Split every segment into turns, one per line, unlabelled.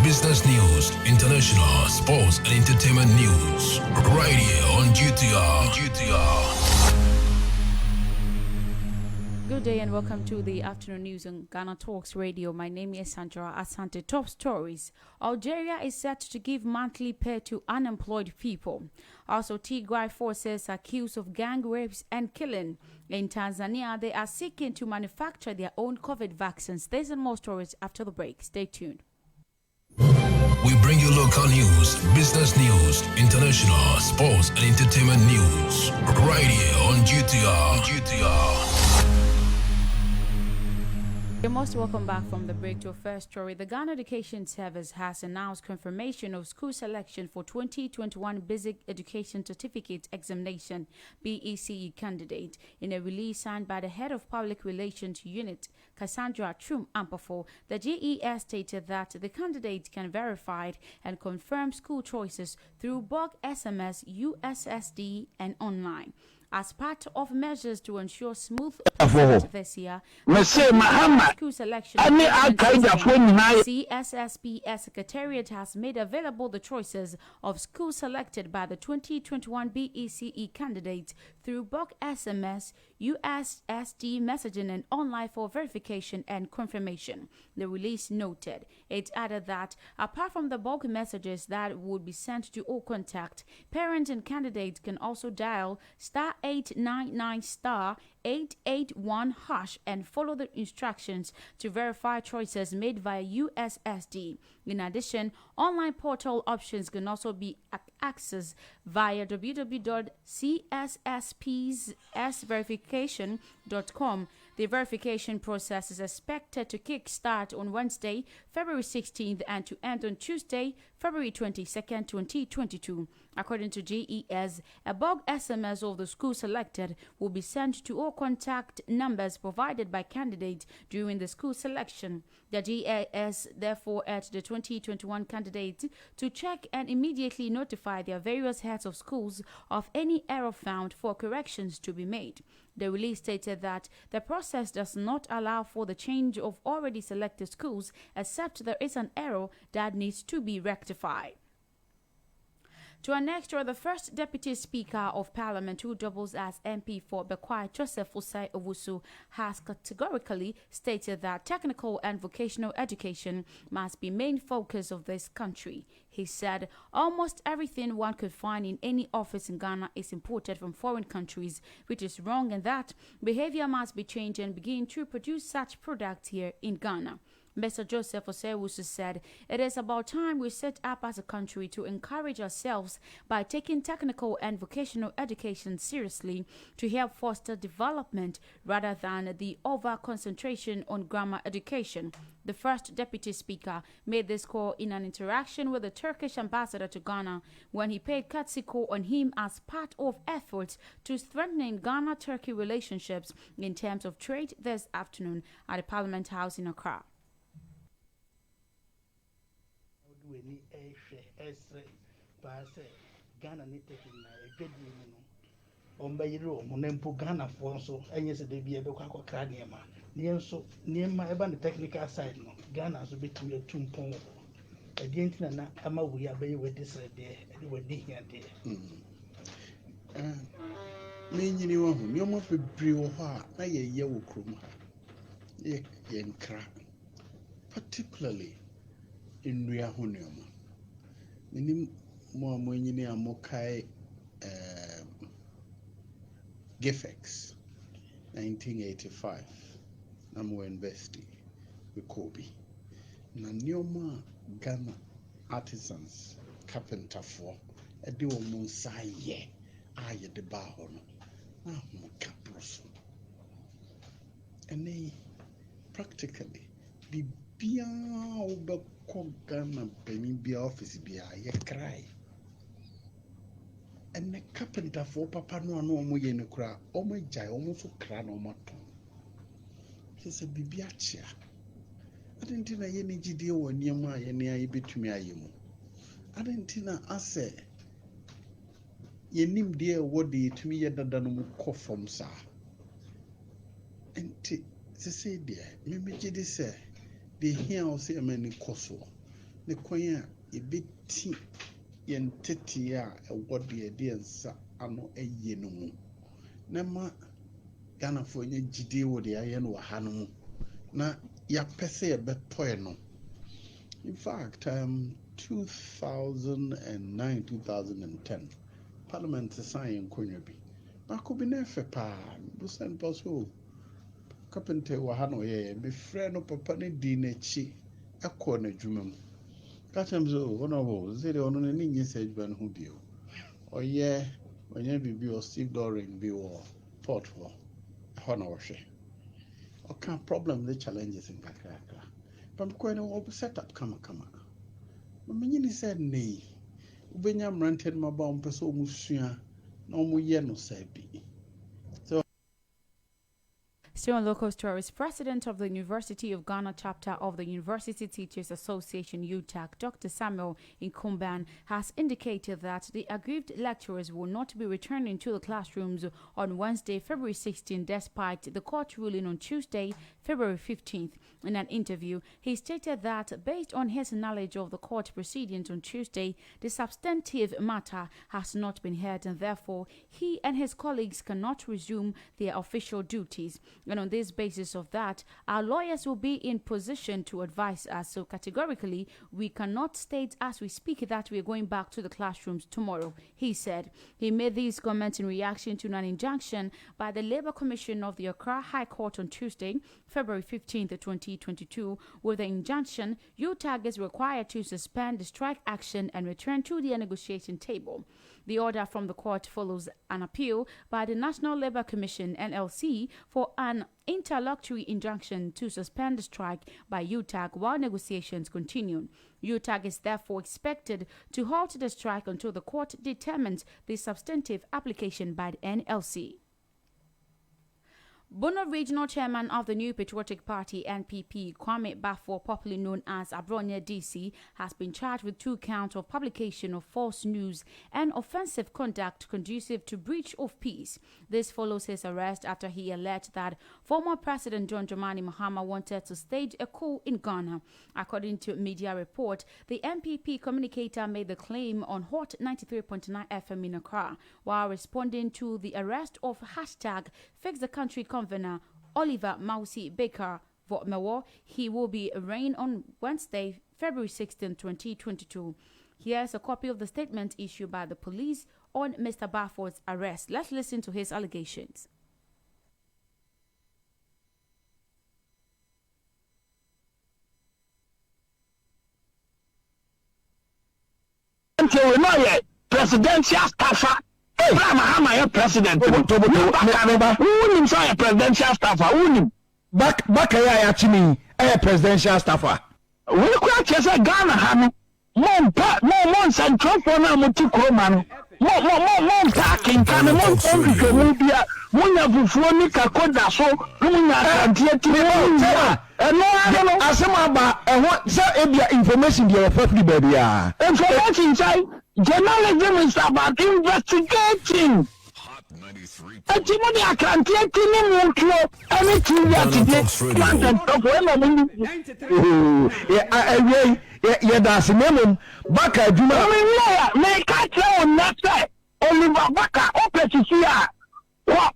business news, international, sports, and entertainment news. Right here on GTR.
Good day and welcome to the afternoon news on Ghana Talks Radio. My name is Sandra Asante. Top stories. Algeria is set to give monthly pay to unemployed people. Also, Tigray forces accused of gang rapes and killing. In Tanzania, they are seeking to manufacture their own COVID vaccines. There's and more stories after the break. Stay tuned.
We bring you local news, business news, international, sports, and entertainment news. Right here on GTR.
You're most welcome back from the break to our first story. The Ghana Education Service has announced confirmation of school selection for 2021 Basic Education Certificate Examination BECE candidate. In a release signed by the head of Public Relations Unit, Cassandra Trum Ampafo, the GES stated that the candidate can verify and confirm school choices through bulk SMS, USSD, and online. As part of measures to ensure smooth placement this year, school selection CSSPS Secretariat has made available the choices of schools selected by the 2021 BECE candidate through bulk SMS, USSD messaging, and online for verification and confirmation. The release noted. It added that apart from the bulk messages that would be sent to all contact, parents and candidates can also dial *899 *881# and follow the instructions to verify choices made via USSD. In addition, online portal options can also be accessed via www.csspsverification.com. The verification process is expected to kick-start on Wednesday, February 16th, and to end on Tuesday, February 22nd, 2022. According to GES, a bulk SMS of the school selected will be sent to all contact numbers provided by candidates during the school selection. The GES therefore urged the 2021 candidates to check and immediately notify their various heads of schools of any error found for corrections to be made. The release stated that the process does not allow for the change of already selected schools except there is an error that needs to be rectified. To our next story, the first Deputy Speaker of Parliament, who doubles as MP for Bekwai, Joseph Osai Owusu, has categorically stated that technical and vocational education must be main focus of this country. He said almost everything one could find in any office in Ghana is imported from foreign countries, which is wrong, and that behavior must be changed and begin to produce such products here in Ghana. Mr. Joseph Osei said, "It is about time we set up as a country to encourage ourselves by taking technical and vocational education seriously to help foster development rather than the over-concentration on grammar education." The first Deputy Speaker made this call in an interaction with the Turkish ambassador to Ghana when he paid courtesy call on him as part of efforts to strengthen Ghana-Turkey relationships in terms of trade this afternoon at the Parliament House in Accra.
Ghana need taking a good on by room, on them Ghana for so, and yes, they be able to crack near so near my the technical side. No, Ghana so between your 2 pounds. Again, I'm a we are very with this day, and we're here there.
Meaning you want me, you must be brave. I yellow chroma. Ye crack, particularly in Riahonium. Many more money are Mokai GEFEX 1985. I'm investing with Kobe. Nanyoma Ghana artisans, carpenter for a deal Monsai ye. I the Bahon. Ah, Capros. And they practically the Bia over Ghana Penny Bia office Bia ye cry. And the carpenter for Papa no more in the crowd, oh my jay almost cran on my tongue. He said, Bibiachia. I didn't know any GD or near my any between me. I didn't know I say, ye nim dear what the to me other than cough from sir. And to say, dear, maybe Jiddy say, they hear say a many cosso. ne kwan a yɛbɛti yɛn tete a ɛwɔ deɛ ɛde nsa ano ɛyɛ no mu na ma Ghanafoɔ nyɛ gyidie wɔ deɛ ayɛ no wɔ ha no mu na yɛapɛ sɛ yɛbɛtɔe no. In fact, 2009, 2010, Parliament signed nkonnwa bi. Baako bi na ɛfɛ paa, busa nipa so carpenter wɔ ha na ɔyɛ mefrɛ no papa ne di n'akyi ɛkɔ n'adwuma mu. Ka kyerɛ m sɛ honorable sɛ deɛ ɔno n'ani nye sɛ adwuma no ho bio. Ɔyɛ biribi wɔ Steve Doring bi wɔ port hɔ ɛhɔ na wɔhwɛ. Ɔka problem ne challenges nkakrakra. Pamkɔ no wɔ set up kama. Mamenyi ni sɛ nei wobɛnya mmeranteɛ no maba wɔn pɛ sɛ wɔn sua na wɔn yɛ no sɛ bi.
Still on local stories, President of the University of Ghana chapter of the University Teachers Association UTAG, Dr. Samuel Nkumban, has indicated that the aggrieved lecturers will not be returning to the classrooms on Wednesday, February 16, despite the court ruling on Tuesday, February 15th. In an interview, he stated that based on his knowledge of the court proceedings on Tuesday, the substantive matter has not been heard and therefore he and his colleagues cannot resume their official duties. And on this basis of that, our lawyers will be in position to advise us. So categorically, we cannot state as we speak that we are going back to the classrooms tomorrow, he said. He made these comments in reaction to an injunction by the Labour Commission of the Accra High Court on Tuesday, February 15th, 2022. With the injunction, UTAG is required to suspend the strike action and return to the negotiation table. The order from the court follows an appeal by the National Labour Commission (NLC) for an interlocutory injunction to suspend the strike by UTAG while negotiations continue. UTAG is therefore expected to halt the strike until the court determines the substantive application by the NLC. Bono Regional Chairman of the New Patriotic Party (NPP), Kwame Bafo, popularly known as Abronye DC, has been charged with 2 counts of publication of false news and offensive conduct conducive to breach of peace. This follows his arrest after he alleged that former President John Dramani Mahama wanted to stage a coup in Ghana. According to media report, the NPP communicator made the claim on Hot 93.9 FM in Accra while responding to the arrest of #Fix the Country Governor Oliver Mausi Baker Votmewo. He will be arraigned on Wednesday, February 16, 2022. Here's a copy of the statement issued by the police on Mr. Bafo's arrest. Let's listen to his allegations.
Presidential staffer. Mahama president. Who say presidential staffer?
Bakaya actually a presidential staffer.
We could just say Ghana Hano. More central for now, Mutukoman. More parking, can a more complicated media. Munya Bufonica Koda so, Munya Tiatia. And no, I don't know.
Asamaba, and what information you have for baby?
Information, say, journalism is about investigating.
Hot 93.
I can't take anything
yeah, that's the name. Baka, do not
make a tell nothing. Oliver Baka, open to see what?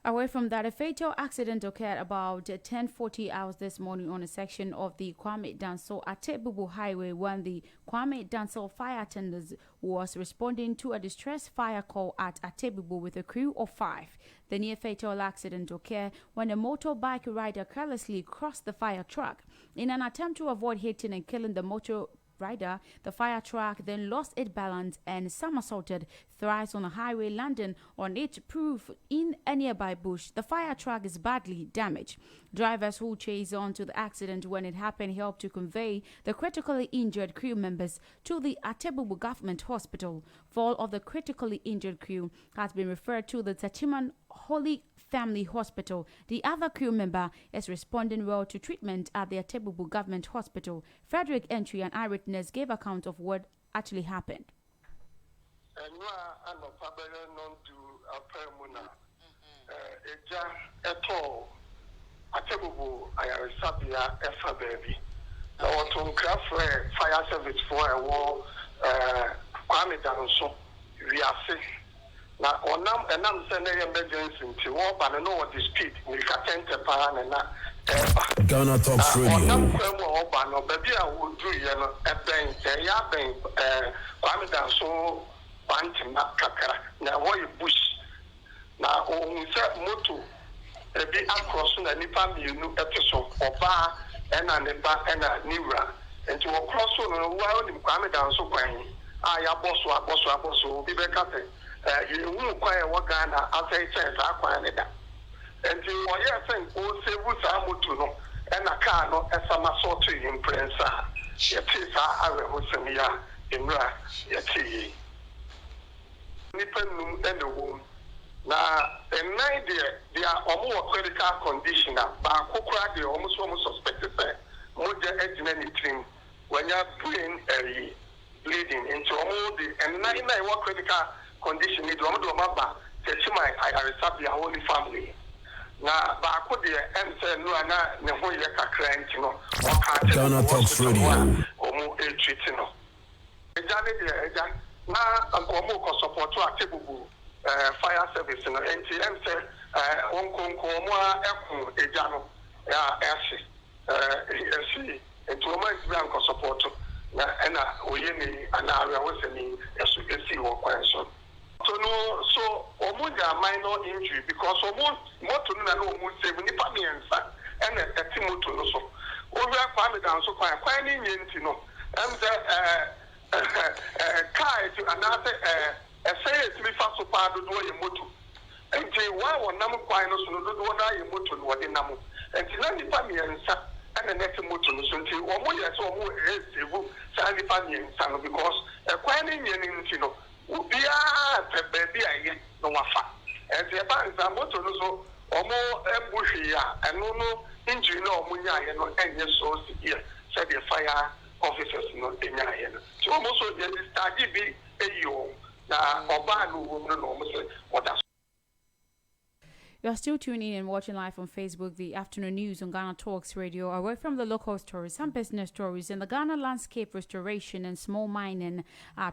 Away from that, a fatal accident occurred about 10:40 hours this morning on a section of the Kwame Danso Atebubu Highway when the Kwame Danso fire attendants was responding to a distress fire call at Atebubu with a crew of 5. The near fatal accident occurred when a motorbike rider carelessly crossed the fire truck. In an attempt to avoid hitting and killing the motor rider, the fire truck then lost its balance and somersaulted thrice on the highway, landing on its roof in a nearby bush. The fire truck is badly damaged. Drivers who chased on to the accident when it happened helped to convey the critically injured crew members to the Atebubu Government Hospital. 4 of the critically injured crew has been referred to the Tachiman Holy Family Hospital. The other crew member is responding well to treatment at the Atebubu Government Hospital. Frederick Entry, an eyewitness, gave account of what actually happened.
Atebubu ayaresabia efa baby. Na wato nkafre fire service for a war kwame danso wiase. Na onam enam se na emergency nti wo ba no what the speed we ka tente pa na
Ghana Talks Radio.
Onam kwemu wo ba no baby a wo du ye no eben ya ben kwame danso bantima kakara na wo bush na ohun se moto ebi across na nipa mienu episo oba ena neba ena niwra enti wo cross no wa oni kwame danso kwan ya boso bi be ka se yewu kwan e wo Ghana asai chance akwan ne da enti wo ye sen o sevu sa moto no ena car no esama sort in prince ye tisa awe hosemi ya imra ye ti nipa num ene wo na nine they are almost critical condition ba kokora de almost suspected mo je ejina ni team when you brain bleeding into almost the nine critical condition ni do maba my I result the whole family na ba ko de say no na ne ho ye kakra nti no o ka
Ghana Talks Radio
omo e treat no eja ne de eja na akomo ko support Atebubu fire service no NTM say onkonko mo a ekun eja no ya esi entourment plan ko support na ena oyemi anawe wosemi esu esi wo kwanso so no so omuja minor injury because moto na no omu save ni pa miensa ena eti moto no so owi akwa me dan so kwan ni nyenti no car to another say it me fa so pa do ye moto enti wa wonam kwan no so no do na ye moto no de nam enti na ni pa miensa ena net moto no so enti omo ye so omo save sa ni pa miensa no because kwan ni nyenti no ubia baby aye no wafa enti e ba nza moto no so omo embuhwi ya eno no injury no omo nya ye no enye so severe said the fire officers no enya ye no so omo so ye study bi eyo na oba no wo no omo so oda.
You are still tuning in and watching live on Facebook, the afternoon news on Ghana Talks Radio. Away from the local stories, some business stories in the Ghana Landscape Restoration and Small Mining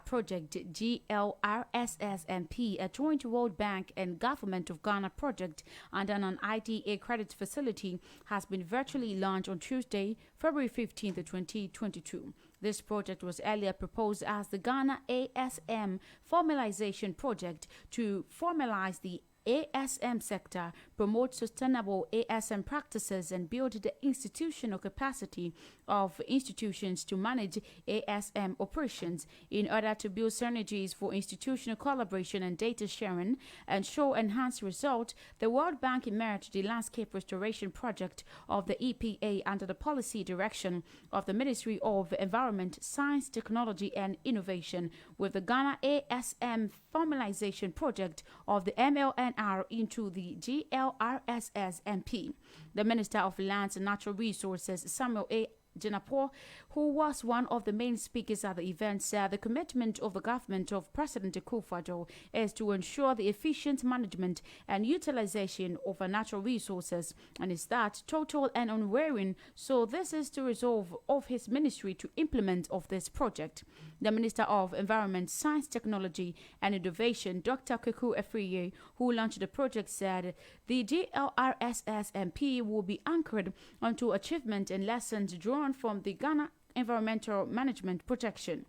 Project, GLRSSMP, a joint World Bank and Government of Ghana project under an IDA credit facility, has been virtually launched on Tuesday, February 15th, 2022. This project was earlier proposed as the Ghana ASM Formalization Project to formalize the ASM sector, promote sustainable ASM practices, and build the institutional capacity of institutions to manage ASM operations in order to build synergies for institutional collaboration and data sharing and show enhanced results. The World Bank emerged the Landscape Restoration Project of the EPA under the policy direction of the Ministry of Environment, Science, Technology and Innovation, with the Ghana ASM Formalization Project of the MLNR into the GLRSSMP. The Minister of Lands and Natural Resources, Samuel A. Jinapor, who was one of the main speakers at the event, said the commitment of the government of President Akufo-Addo is to ensure the efficient management and utilization of our natural resources, and is that total and unwavering. So this is the resolve of his ministry to implement of this project. The Minister of Environment, Science, Technology and Innovation, Dr. Kweku Afriye, who launched the project, said the GLRSSMP will be anchored onto achievement and lessons drawn from the Ghana Environmental Management Protection.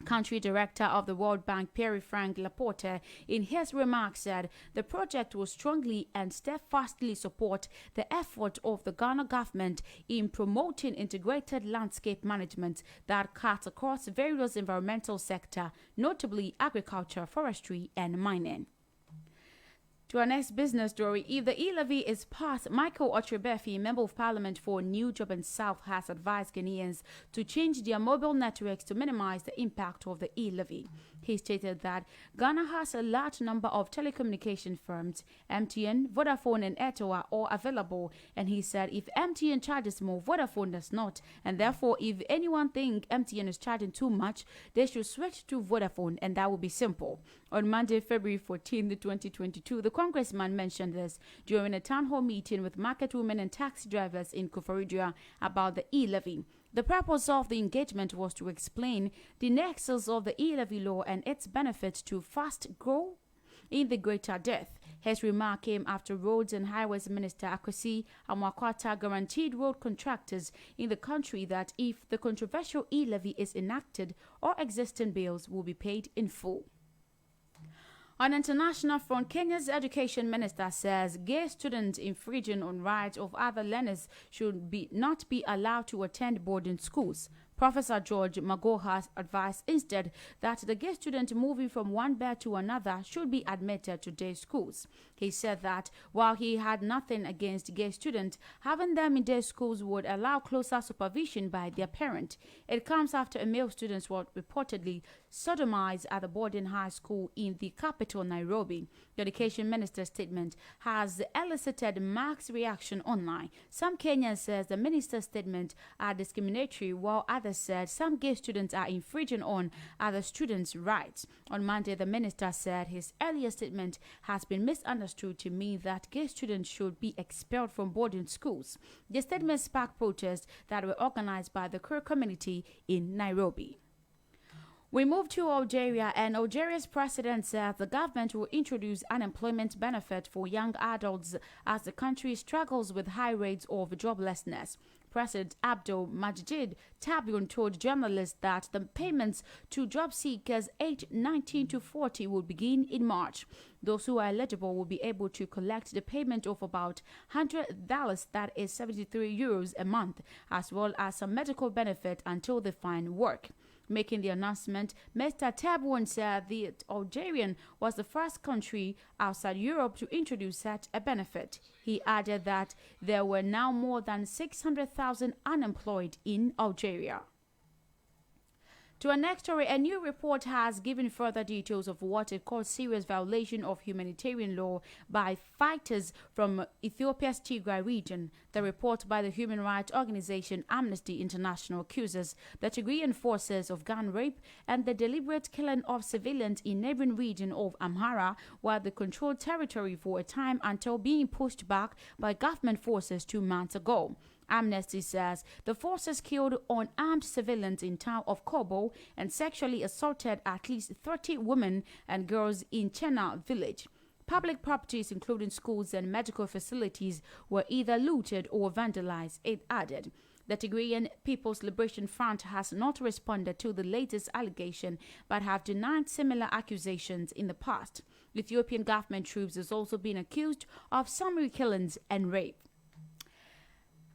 Country Director of the World Bank, Pierre Frank Laporte, in his remarks said the project will strongly and steadfastly support the effort of the Ghana government in promoting integrated landscape management that cuts across various environmental sectors, notably agriculture, forestry, and mining. To our next business story, if the e-levy is passed, Michael Otrebefi, Member of Parliament for New Job and South, has advised Ghanaians to change their mobile networks to minimize the impact of the e-levy. He stated that Ghana has a large number of telecommunication firms, MTN, Vodafone and Airtel are all available, and he said if MTN charges more, Vodafone does not, and therefore if anyone think MTN is charging too much, they should switch to Vodafone, and that will be simple. On Monday, February 14, 2022, the congressman mentioned this during a town hall meeting with market women and taxi drivers in Koforidua about the e-levy. The purpose of the engagement was to explain the nexus of the e-levy law and its benefits to fast grow in the greater death. His remark came after Roads and Highways Minister Akwesi Amwakwata guaranteed road contractors in the country that if the controversial e-levy is enacted, all existing bills will be paid in full. On international front, Kenya's education minister says gay students infringing on rights of other learners should not be allowed to attend boarding schools. Professor George Magoha advised instead that the gay student moving from one bed to another should be admitted to day schools. He said that while he had nothing against gay students, having them in day schools would allow closer supervision by their parent. It comes after a male student was reportedly sodomized at the boarding high school in the capital, Nairobi. The education minister's statement has elicited marked reaction online. Some Kenyans says the minister's statement are discriminatory, while others said some gay students are infringing on other students' rights. On Monday, the minister said his earlier statement has been misunderstood to mean that gay students should be expelled from boarding schools. The statement sparked protests that were organized by the queer community in Nairobi. We move to Algeria, and Algeria's president says the government will introduce unemployment benefit for young adults as the country struggles with high rates of joblessness. President Abdel Majid Tebboune told journalists that the payments to job seekers aged 19 to 40 will begin in March. Those who are eligible will be able to collect the payment of about $100, that is 73 euros a month, as well as some medical benefit until they find work. Making the announcement, Mr. Tebboune said the Algerian was the first country outside Europe to introduce such a benefit. He added that there were now more than 600,000 unemployed in Algeria. To our next story, a new report has given further details of what it calls serious violation of humanitarian law by fighters from Ethiopia's Tigray region. The report by the human rights organization Amnesty International accuses the Tigrayan forces of gun rape and the deliberate killing of civilians in neighboring region of Amhara, while they controlled territory for a time until being pushed back by government forces 2 months ago. Amnesty says the forces killed unarmed civilians in town of Kobo and sexually assaulted at least 30 women and girls in Chena village. Public properties, including schools and medical facilities, were either looted or vandalized, it added. The Tigrayan People's Liberation Front has not responded to the latest allegation but have denied similar accusations in the past. Ethiopian government troops has also been accused of summary killings and rape.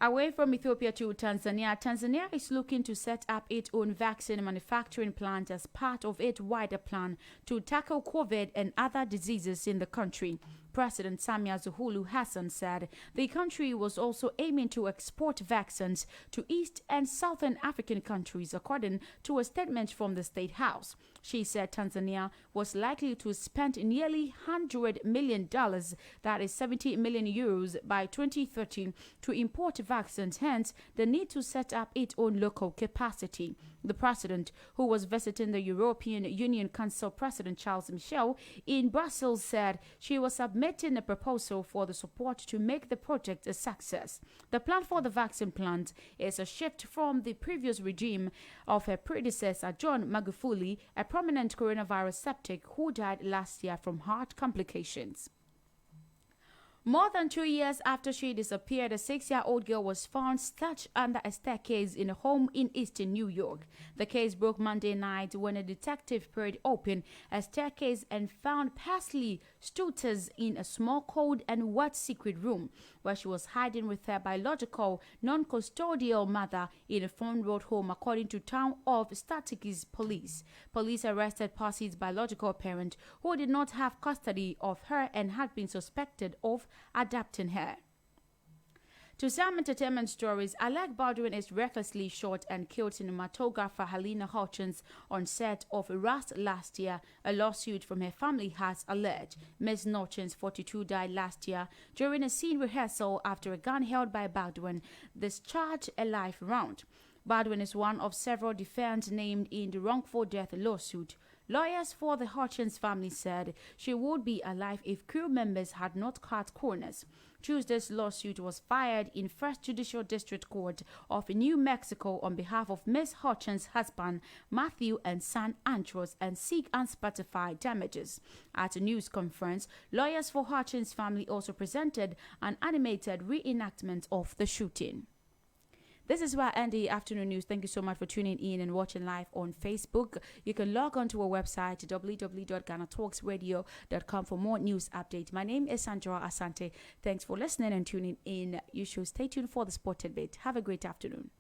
Away from Ethiopia to Tanzania, Tanzania is looking to set up its own vaccine manufacturing plant as part of its wider plan to tackle COVID and other diseases in the country. President Samia Suluhu Hassan said the country was also aiming to export vaccines to East and Southern African countries, according to a statement from the State House. She said Tanzania was likely to spend nearly $100 million, that is 70 million euros, by 2030 to import vaccines, hence the need to set up its own local capacity. The president, who was visiting the European Union Council President Charles Michel in Brussels, said she was submitting a proposal for the support to make the project a success. The plan for the vaccine plant is a shift from the previous regime of her predecessor, John Magufuli, a prominent coronavirus skeptic who died last year from heart complications. More than 2 years after she disappeared, a 6-year-old girl was found stashed under a staircase in a home in eastern New York. The case broke Monday night when a detective peered open a staircase and found Paisley Stouters in a small cold and wet secret room where she was hiding with her biological, non-custodial mother in a Front Road home, according to Town of Statistics police. Police arrested Paisley's biological parent, who did not have custody of her and had been suspected of adopting her. To some entertainment stories, Alec Baldwin is recklessly shot and killed cinematographer Helena Hutchins on set of Rust last year, a lawsuit from her family has alleged. Ms. Hutchins, 42, died last year during a scene rehearsal after a gun held by Baldwin discharged a live round. Baldwin is one of several defendants named in the wrongful death lawsuit. Lawyers for the Hutchins family said she would be alive if crew members had not cut corners. Tuesday's lawsuit was filed in First Judicial District Court of New Mexico on behalf of Ms. Hutchins' husband, Matthew, and son, Andros, and seek unspecified damages. At a news conference, lawyers for Hutchins' family also presented an animated reenactment of the shooting. This is where I end the afternoon news. Thank you so much for tuning in and watching live on Facebook. You can log on to our website, www.ghanatalksradio.com, for more news updates. My name is Sandra Asante. Thanks for listening and tuning in. You should stay tuned for the spotted bit. Have a great afternoon.